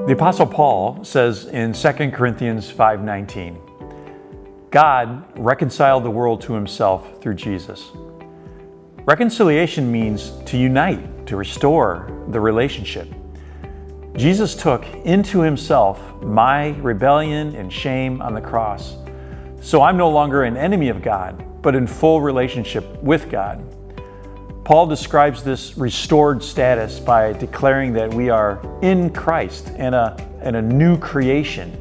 The Apostle Paul says in 2 Corinthians 5:19, God reconciled the world to himself through Jesus. Reconciliation means to unite, to restore the relationship. Jesus took into himself my rebellion and shame on the cross. So I'm no longer an enemy of God, but in full relationship with God. Paul describes this restored status by declaring that we are in Christ and a new creation.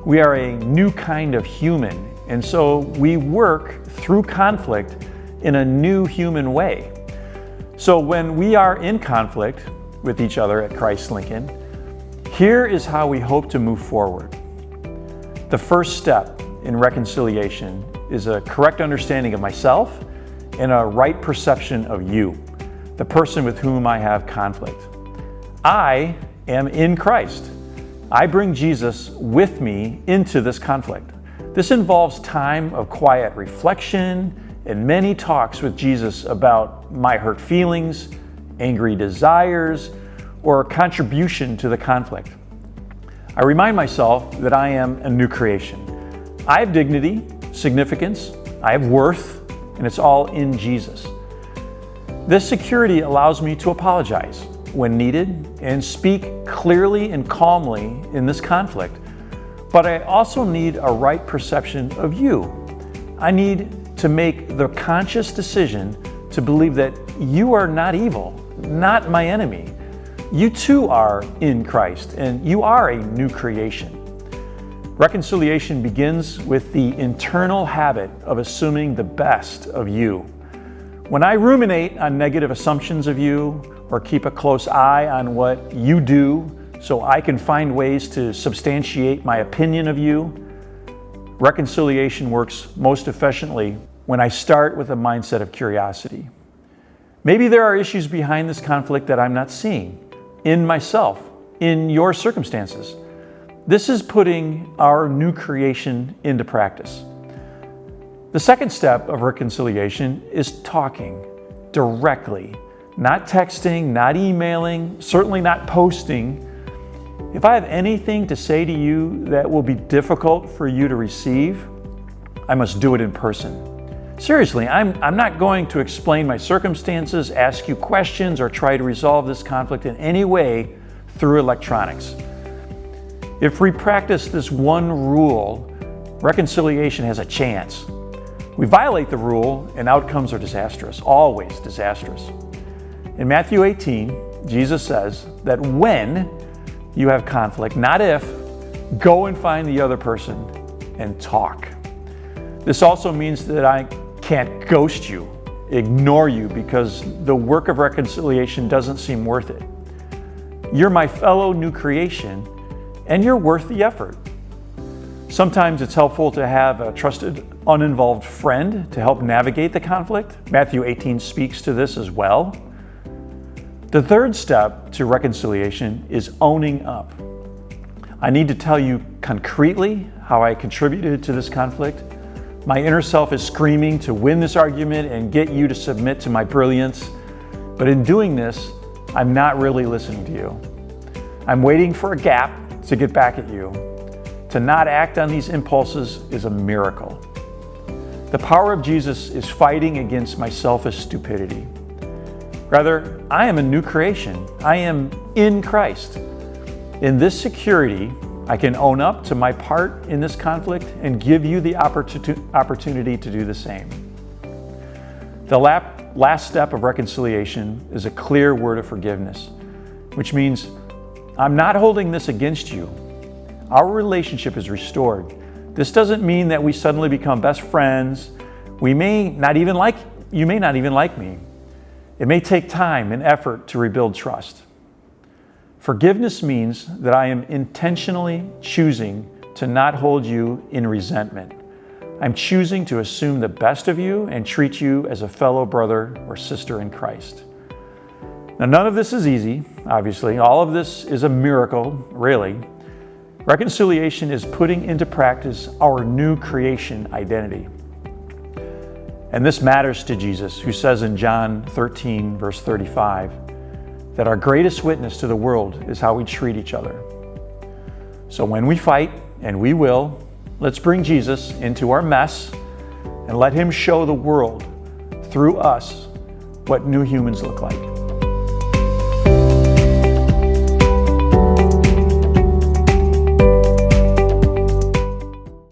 We are a new kind of human, and so we work through conflict in a new human way. So when we are in conflict with each other at Christ Lincoln, here is how we hope to move forward. The first step in reconciliation is a correct understanding of myself and a right perception of you, the person with whom I have conflict. I am in Christ. I bring Jesus with me into this conflict. This involves time of quiet reflection and many talks with Jesus about my hurt feelings, angry desires, or contribution to the conflict. I remind myself that I am a new creation. I have dignity, significance, I have worth, and it's all in Jesus. This security allows me to apologize when needed and speak clearly and calmly in this conflict. But I also need a right perception of you. I need to make the conscious decision to believe that you are not evil, not my enemy. You too are in Christ, and you are a new creation. Reconciliation begins with the internal habit of assuming the best of you. When I ruminate on negative assumptions of you or keep a close eye on what you do so I can find ways to substantiate my opinion of you, reconciliation works most efficiently when I start with a mindset of curiosity. Maybe there are issues behind this conflict that I'm not seeing in myself, in your circumstances. This is putting our new creation into practice. The second step of reconciliation is talking directly, not texting, not emailing, certainly not posting. If I have anything to say to you that will be difficult for you to receive, I must do it in person. Seriously, I'm not going to explain my circumstances, ask you questions, or try to resolve this conflict in any way through electronics. If we practice this one rule, reconciliation has a chance. We violate the rule and outcomes are disastrous, always disastrous. In Matthew 18, Jesus says that when you have conflict, not if, go and find the other person and talk. This also means that I can't ghost you, ignore you, because the work of reconciliation doesn't seem worth it. You're my fellow new creation, and you're worth the effort. Sometimes it's helpful to have a trusted, uninvolved friend to help navigate the conflict. Matthew 18 speaks to this as well. The third step to reconciliation is owning up. I need to tell you concretely how I contributed to this conflict. My inner self is screaming to win this argument and get you to submit to my brilliance. But in doing this, I'm not really listening to you. I'm waiting for a gap to get back at you. To not act on these impulses is a miracle. The power of Jesus is fighting against my selfish stupidity. Rather, I am a new creation. I am in Christ. In this security, I can own up to my part in this conflict and give you the opportunity to do the same. The last step of reconciliation is a clear word of forgiveness, which means I'm not holding this against you. Our relationship is restored. This doesn't mean that we suddenly become best friends. You may not even like me. It may take time and effort to rebuild trust. Forgiveness means that I am intentionally choosing to not hold you in resentment. I'm choosing to assume the best of you and treat you as a fellow brother or sister in Christ. Now, none of this is easy, obviously. All of this is a miracle, really. Reconciliation is putting into practice our new creation identity. And this matters to Jesus, who says in John 13, verse 35, that our greatest witness to the world is how we treat each other. So when we fight, and we will, let's bring Jesus into our mess and let him show the world through us what new humans look like.